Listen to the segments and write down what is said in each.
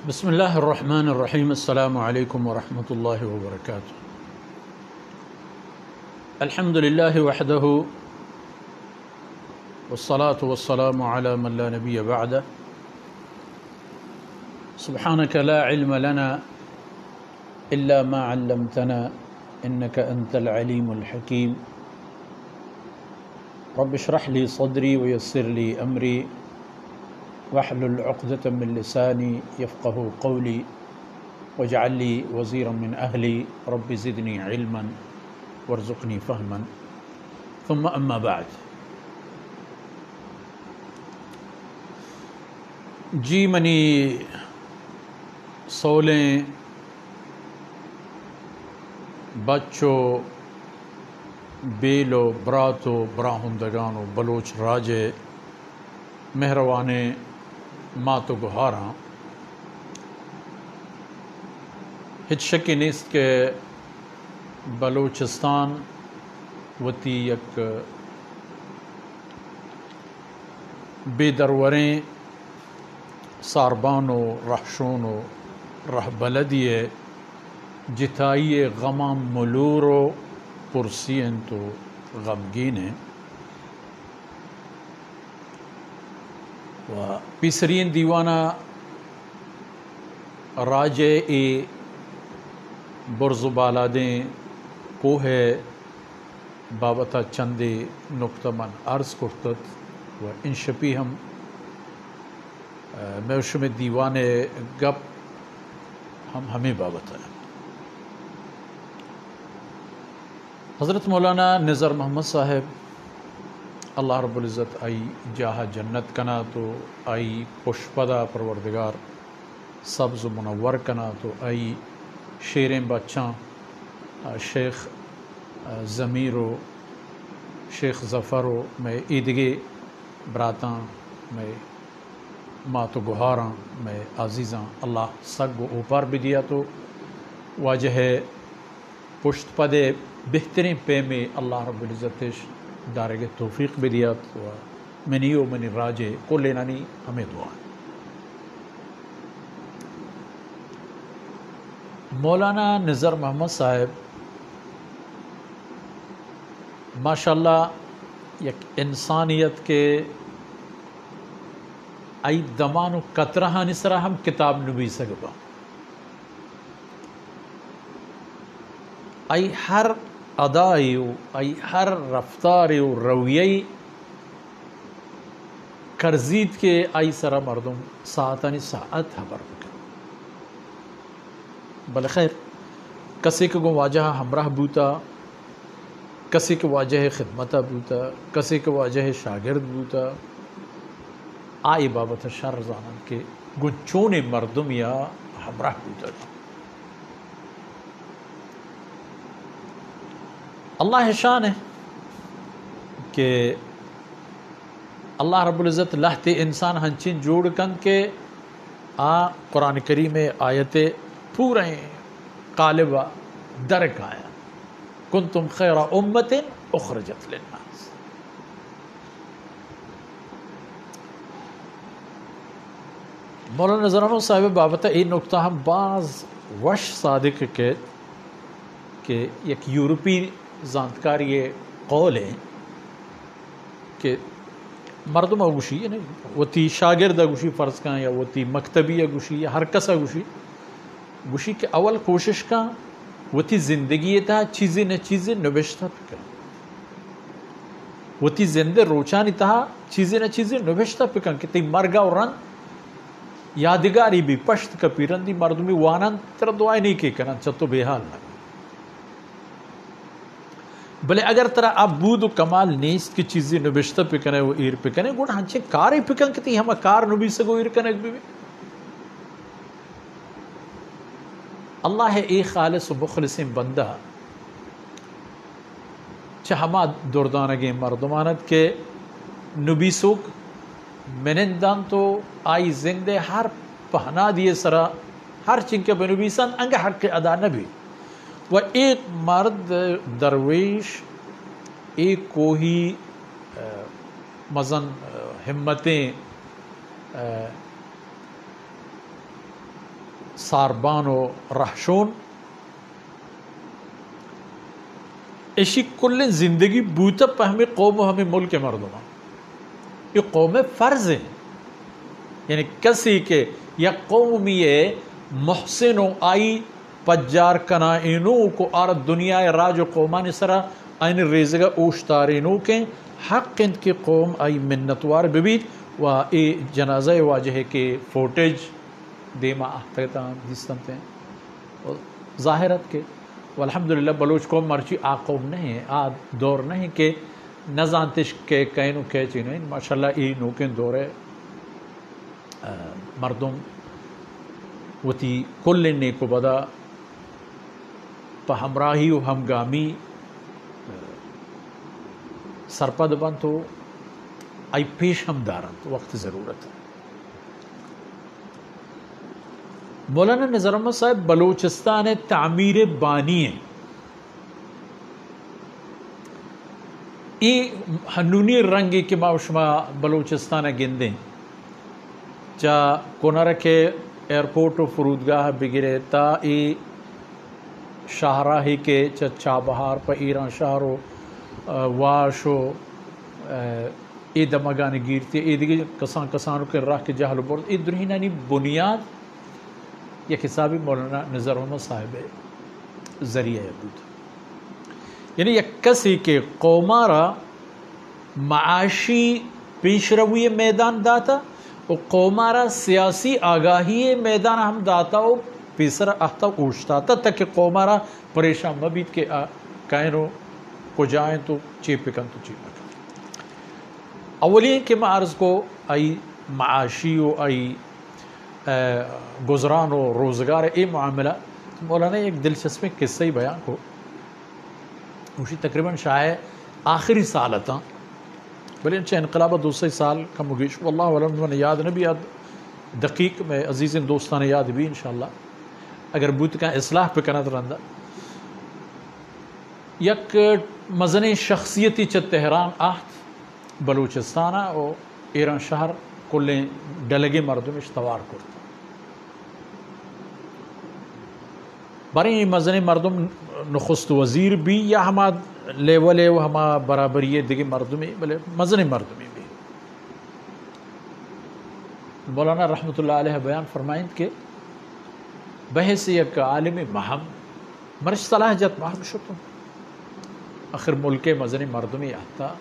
بسم الله الرحمن الرحيم. السلام عليكم ورحمة الله وبركاته. الحمد لله وحده والصلاة والسلام على من لا نبي بعده. سبحانك لا علم لنا إلا ما علمتنا إنك أنت العليم الحكيم. رب اشرح لي صدري ويسر لي أمري واحلل عقدة من لساني يفقه قولي واجعل لي وزيرا من أهلي رب زدني علما وارزقني فهما. ثم أما بعد. جی منی سولیں بچو بیلو براتو براہندگانو بلوچ راجے مہروانے ماتو گہاراں ہچ شکی نیست کہ بلوچستان وتی یک بے دروریں ساربانو رہشونو رہ بلدیے جتائیے غمام ملورو پرسین تو غمگینے و پیسرین دیوانہ راجے ای برز و بالادیں کوہ بابتا چندے نکتہ من عرض کرتت و ان شپی ہم میوشم دیوانے گپ ہمیں بابتا ہے. حضرت مولانا نظر محمد صاحب اللہ رب العزت آئی جاہ جنت کنا تو آئی پشپدہ پروردگار سبز و منور کنا تو آئی شیریں بچاں شیخ ضمیر و شیخ ظفر و میں عیدگے براتاں میں ماتو گہاراں میں عزیزاں اللہ سگ و اوپر بھی دیا تو واجہ پشت پدے بہترین پے میں اللہ رب العزتش دارگ توفیق بھی دیا تو منی و منی راجے کو لینانی ہمیں دعا. مولانا نظر محمد صاحب ماشاءاللہ یک انسانیت کے ای دمان و قطرہ نسرا ہم کتاب نبی سکبا ای ہر ادائی و ای ہر رفتار و رویئی کرزید کے ای سرا مردم ساعتانی ساعت خبر بکن. بل خیر کسی کو واجہ ہمراہ بوتا، کسی کو واجہ خدمتہ بوتا، کسی کو واجہ شاگرد بوتا، آئی بابت شر زانن کے گنچون مردم یا ہمراہ بوتا. اللہ شان ہے کہ اللہ رب العزت لہتے انسان ہنچین جوڑ کن کے قرآن کریم آیت پورے قالبہ درک آیا کنتم خیر امت اخرجت للناس. مولانا نظرانو صاحب بابتا این نکتہ ہم بعض وش صادق کے کہ یک یورپی زانتکار یہ قول ہے کہ مردم اگوشی یعنی وتی شاگرد اگوشی فرض کن یا وتی مکتبی اگوشی یا ہر کس اگوشی گوشی کہ اول کوشش کا وتی زندگی تا چیزیں نہ چیزیں نوشتہ پکن وتی زندے روچانی تا چیزیں نہ چیزیں نوشتہ پکن کہ تی مرگا اور رن یادگاری بھی پشت کپی رندی مردمی وانان تر دعائی نہیں کی کرن چتو بے حال نہ بلے اگر ترا اب بود و کمال نیست کی چیزیں نوشتہ پکنے وہ ایر پکنے گوڑا ہنچے کاری پکن کتی ہما کار نبی سگو ایر کنک بھی اللہ ہے ایک خالص و مخلص بندہ چھ ہما دردانگیں مردمانت کے نبی سوک منندان تو آئی زندے ہر پہنا دیے سرا ہر چنکے بنبیسان انگا حق ادا نبی و ایک مرد درویش ایک کوہی مزن ہمتیں ساربان و رحشون اشی کل زندگی بوتا پہ ہمیں قوم و ہمیں ملک مردم یہ قوم فرض ہے، یعنی کسی کے یا قومی محسن و آئی پجار کنا اینو کو آر دنیا راج و قومان سرا این ریزگا اوشتارینو کے حق انت کی قوم آئی منتوار ببید و ای جنازہ واجہ کے فوٹیج دیما احتیتا دیستمتے ہیں ظاہرت کے والحمدللہ بلوچ قوم مرچی آ قوم نہیں ہے، آ دور نہیں کہ نزانتش کے کینو کے چینو ماشاءاللہ ای نوکن دور ہے مردم وتی کل نیکو بدا پا ہمراہی و ہمگامی سرپد بن تو آئی پیش ہم دارن تو وقت ضرورت ہے۔ مولانا نظر احمد صاحب بلوچستان تعمیر بانی ہیں، ای ہنونی رنگی کے شما بلوچستان گندیں چا کنر کے ایئرپورٹ و فرودگاہ بگرے تا ای شاہراہی کے چا چابہار پا ایران شہر و واش و ای دمگان گیرتی ای دیگه کسان کسانو کے راہ کے جہل برد ای درہینانی بنیاد یک حسابی مولانا نظر احمد صاحب ذریعہ بود، یعنی یک کسی کے قومارا معاشی پیشروی میدان داتا و قومارا سیاسی آگاہی میدان ہم داتا و پیسر احتا اوشتاتا تاکہ قومارا پریشان مبید کہ کائنو کو جائیں تو چیپکن تو چیپکن۔ اولین کہ میں عرض کو آئی معاشی و آئی گزران و روزگار ای معاملہ مولانا ایک دلچسپ قصہ ہی بیان کو اسی تقریباً شاید آخری سال تھا بلے انچہ انقلابہ دوسری سال کا مگیش واللہ علم میں یاد نبی یاد دقیق میں عزیز دوستان یاد بھی انشاءاللہ اگر بوت کا اصلاح پہ کنت رندہ یک مزن شخصیتی چا تہران آہت بلوچستانہ و ایران شہر کلیں ڈلگے مردم اشتوار کرتا برای مزن مردم نخست وزیر بھی یا ہما لیولے و ہما برابری دیگے مردمی بلے مزن مردمی بھی مولانا رحمت اللہ علیہ بیان فرمائیں کہ بحث یک عالم مہم مرش صلاح جت مہم شکم آخر ملک مزن مردمی آتا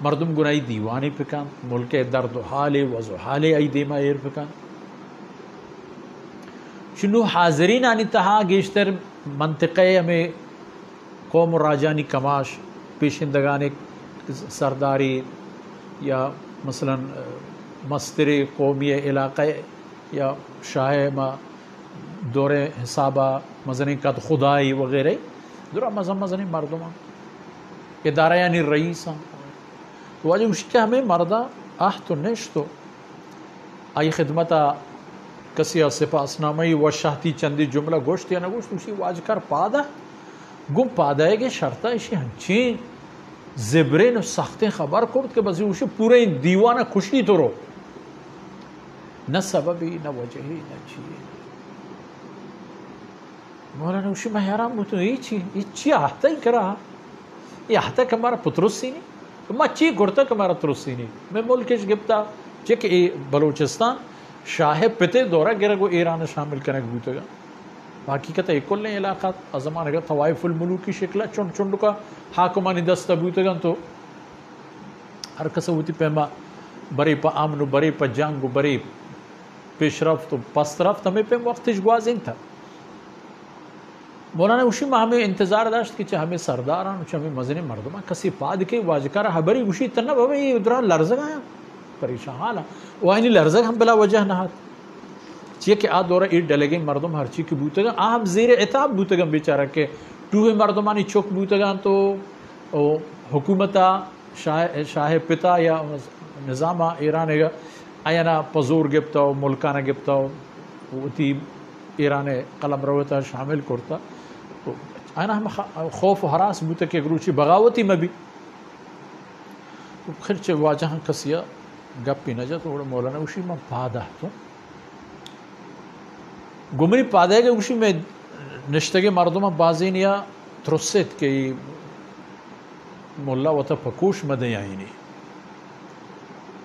مردم گنائی دیوانی پکان ملک درد و حال وضو حال ای دیما ایر پکان چنو حاضرین آنی تہا گیشتر منطقہ ہمیں قوم راجانی کماش پیشندگان سرداری یا مثلا مستر قومی علاقہ یا شاہ ما دور حسابہ مزنی قد خدائی وغیرہ دورا مزنی مردم ادارہ یعنی رئیس واجہ اسی کہ ہمیں مردہ تو نشتو آئی خدمتا کسی سپاس نامی و شہتی چندی جملہ گوشت یا نگوشت اسی واجہ کر پادا گم پادائے گے شرطہ اسی ہنچین زبرین و سختیں خبر کرد کہ بسی اسی پورے دیوانہ خوشی تو رو نہ سببی نہ وجہی نہ چیئے مولانا اسی میں حیران بوتو یہ چی آہتا ہی کرا یہ آہتا کہ ہمارا پترسی نہیں ما چی گرتا کہ ہمارا ترسی نہیں میں ملکش گپتا چک بلوچستان شاہ پتے دورہ گرہ گو ایران شامل کرنے بوتے گا حقیقت ایک کل علاقات زمانہ کا طوائف الملوکی شکلہ چنڈ چنڈ کا حاکمانی دستا بوتے گا تو ہر کسا ہوتی پیما بری پا امن بری پا جنگ بری پیش رفت و پست رفت ہمیں پیم وقتش گوازنگ تھا مولانا اسی میں ہمیں انتظار داشت کہ ہمیں سرداران ہمیں مزن مردمان کسی پاد کے واجکار حبری اسی تنب ہمیں یہ ادرا لرزگ آیا پریشان حالا وہی لرزگ ہم بلا وجہ نہ چیئے کہ آ دورہ ایڈ ڈلے گئے مردم ہر چیز کی بوتے گا ہم زیر عطاب بوتے گا بیچارہ کہ ٹوہ مردمانی چوک بوتے گا تو حکومتا شاہ پتا یا نظام ایران گا آیا پزور گپتا ہو ملکانہ گپتا ہو وہ ایران قلم روتا شامل کرتا تو آنا ہم خوف و حراس بوتا کہ گروچی بغاوتی میں بھی تو خرچ واجہ کسیا گپ پی نجا تو مولانا اسی میں پادا تو گمری پادے کے گوشی میں نشتگی مردم بازین یا ترست کہ مولا وطا پکوش مدیں آئینی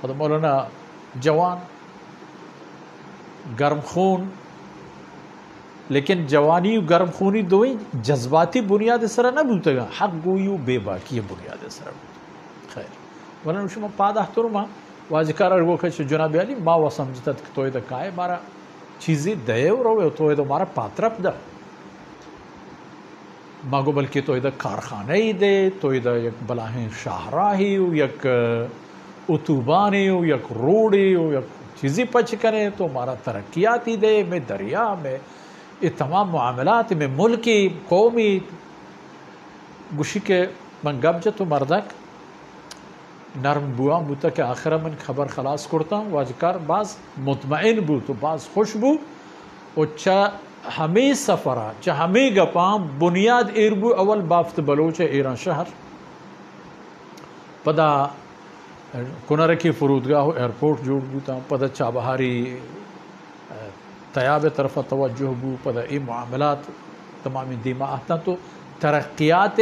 خدا مولانا جوان گرم خون لیکن جوانی و گرم خونی دوئی جذباتی بنیاد سرا نہ بوتے گا حق گوئی و بے باکی بنیاد سرا بوتے خیر ولن شما پاد احترما واجکار ارگو کہ جناب علی ما و سمجھتا کہ توی دا کائے مارا چیزی دے و روے توی دا مارا پاترپ دا ماگو بلکہ توی دا کارخانہ ہی دے توی دا یک بلاہیں شاہراہی و یک اتوبانی و یک روڑی و یک چیزی پچ کرے تو مارا ترقیاتی دے میں دریا میں یہ تمام معاملات میں ملکی قومی گوشی کے من گب جا تو مردک نرم بوام بوتا کہ آخرہ من خبر خلاص کرتا ہوں واجکار بعض مطمئن بو تو بعض خوش بو اور چاہ ہمیں سفرہ چاہ ہمیں گپام بنیاد ایربو اول بافت بلوچ ایران شہر پدا کنرکی فرودگاہ ایئرپورٹ جوڑ بوتا پدا چابہاری تیاب طرف توجہ بو پدا ای معاملات تمامی دیما آتا تو ترقیات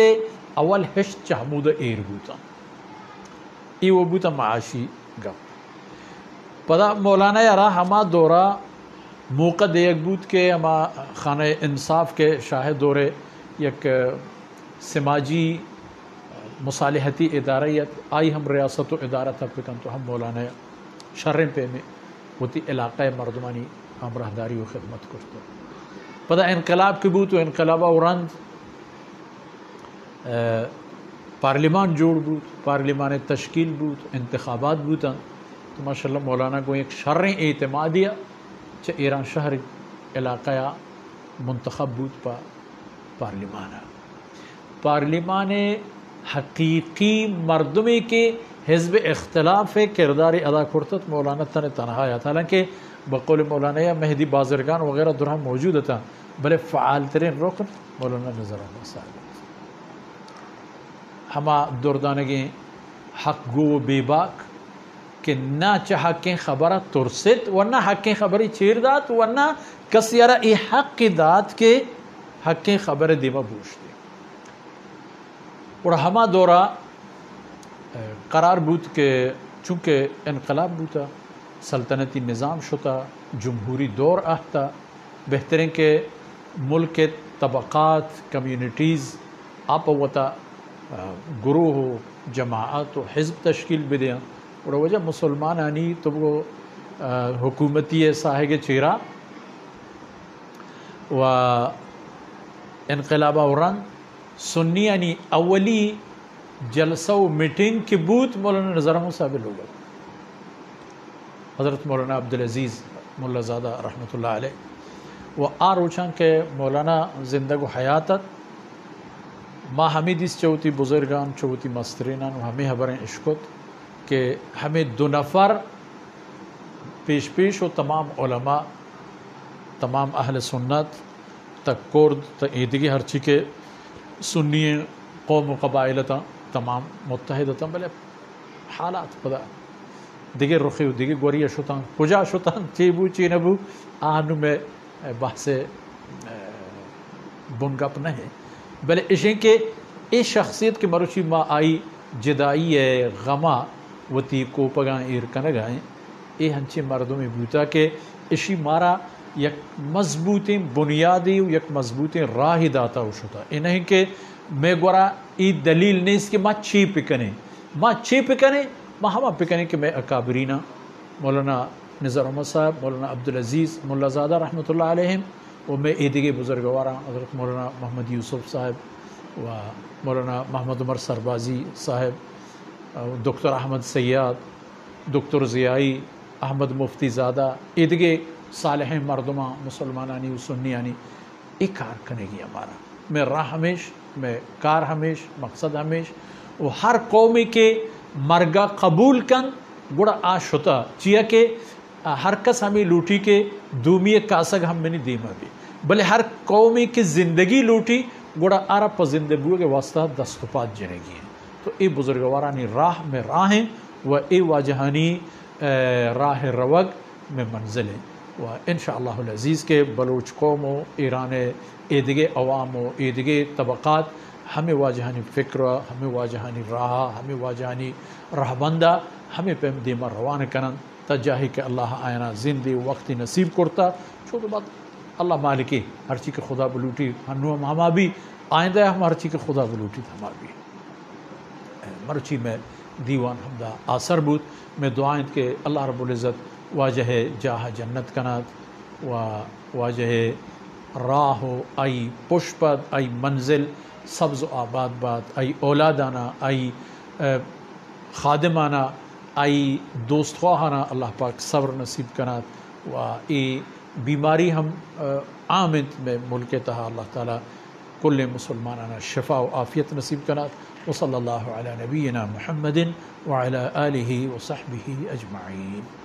اول ہشت چہمود ایر بوتا ای وہ بوتا معاشی گپ پدا مولانا یارا ہما دورہ موقع دیکھ بوت کے ہما خانہ انصاف کے شاہ دورے یک سماجی مصالحتی اداریت آئی ہم ریاست و ادارت پکن تو ہم مولانا شرم پہ میں ہوتی علاقہ مردمانی ہم رہداری و خدمت کرتے پدا انقلاب کی بوت و انقلابہ ورند پارلیمان جوڑ بوت پارلیمان تشکیل بوت انتخابات بوتا تو ماشاءاللہ مولانا کو ایک شرعی اعتمادیہ چا ایران شہر علاقہ منتخب بوت پا پارلیمان حقیقی مردمی کے حزب اختلاف کرداری ادا کرتت مولانا تن تنہا آیا تھا حالانکہ بقول مولانا یا مہدی بازرگان وغیرہ درہم موجود تھا بلے فعال ترین رکن مولانا نظر اللہ صاحب ہما دردانگی حق گو بے باک کہ نہ چاہ حقیں خبرہ ترست ورنہ حقیں خبری چیر دات ورنہ کسی یارا ای حق کی دات کے حقیں خبر دیما بوش دی اور ہما دورہ قرار بود کہ چونکہ انقلاب بوتا سلطنتی نظام شتا جمہوری دور آتا بہترین کہ ملک کے طبقات کمیونٹیز آپ وطا گروہ و جماعت و حزب تشکیل بدیاں اور وجہ مسلمان آنی تو وہ حکومتی ساہے چیرا و انقلابہ ورن سنی یعنی اولی جلسہ و میٹنگ کی بوت مولانا نظر احمد صاحب لوگ حضرت مولانا عبدالعزیز مولا زادہ رحمۃ اللہ علیہ و روچان کے مولانا زندگ و حیاتت ما حمیدیس چوتی بزرگان چوتی مسترینان و ہمیں حبریں عشقت کہ ہمیں دو نفر پیش و تمام علماء تمام اہل سنت تک کرد تک ایدگی ہر چی کے سنی قوم و قبائلتا تمام متحدتا بلے حالات پدا دیگه رخی و دیگه گوری شدن کجا شدن چی بو چی نبو آنو میں بحث بنگپ نہیں بلے اشیں کہ اس شخصیت کے مروچی ما آئی جدائی غما وتی کو پگائیں ایر کنگائیں اے ہنچے مردوں میں بوتا کہ اشی مارا یک مضبوطیں بنیادی و یک مضبوطیں راہ داتا ہو شتا اے نہیں کہ میں گورا ای دلیل نہیں اس کے ماں چی پکنے ماں ہما پکنے کہ میں اکابرینہ مولانا نظر احمد صاحب مولانا عبدالعزیز مولا زادہ رحمۃ اللہ علیہم و میں ایدگی بزرگوارا حضرت مولانا محمد یوسف صاحب و مولانا محمد عمر سربازی صاحب دکتر احمد سیاد دکتر ضیائی احمد مفتی زادہ ایدگی صالح مردمہ مسلمانانی و سنیانی ایک کار کرنے گی ہمارا میں راہ ہمیش میں کار ہمیش مقصد ہمیش و ہر قومی کے مرگا قبول کن گڑا آش ہوتا چیا کہ ہر کس ہمیں لوٹی کے دومی کاسگ ہم میں نہیں دیما بھی بلے ہر قومی کی زندگی لوٹی گڑا آرہ پا زندگیوں کے واسطہ دستپات جنگی ہیں تو ای بزرگوارانی راہ میں راہیں و ای واجہانی راہ روگ میں منزل ہیں و انشاءاللہ العزیز کے بلوچ قوم و ایران ایدگے عوام و ایدگے طبقات ہمیں واجہانی فکر ہمیں واجہانی راہ ہمیں واجہانی رہبندہ ہمیں پیم دیما روان کنن تجاہی کہ اللہ آئینہ زندی وقتی نصیب کرتا چھوٹو بات اللہ مالکی ہر چیز کے خدا بلوٹی ہنو ہما بھی آئندہ ہم ہر چیز کے خدا بلوٹی ہما بھی مرچی میں دیوان حمدہ آثر بود میں دعائیں کہ اللہ رب العزت واجہ جاہ جنت کنات و واجہ راہ آئی پشپد آئی منزل سبز و آباد باد آئی اولادانہ آئی خادمانہ آئی دوست خواہانہ اللہ پاک صبر نصیب کنات و ای بیماری ہم آمد میں ملک تہا اللہ تعالیٰ کل مسلمانانہ شفا و عافیت نصیب کنات وصلی اللہ علی نبینا محمد وعلی آلہ وصحبہ اجمعین.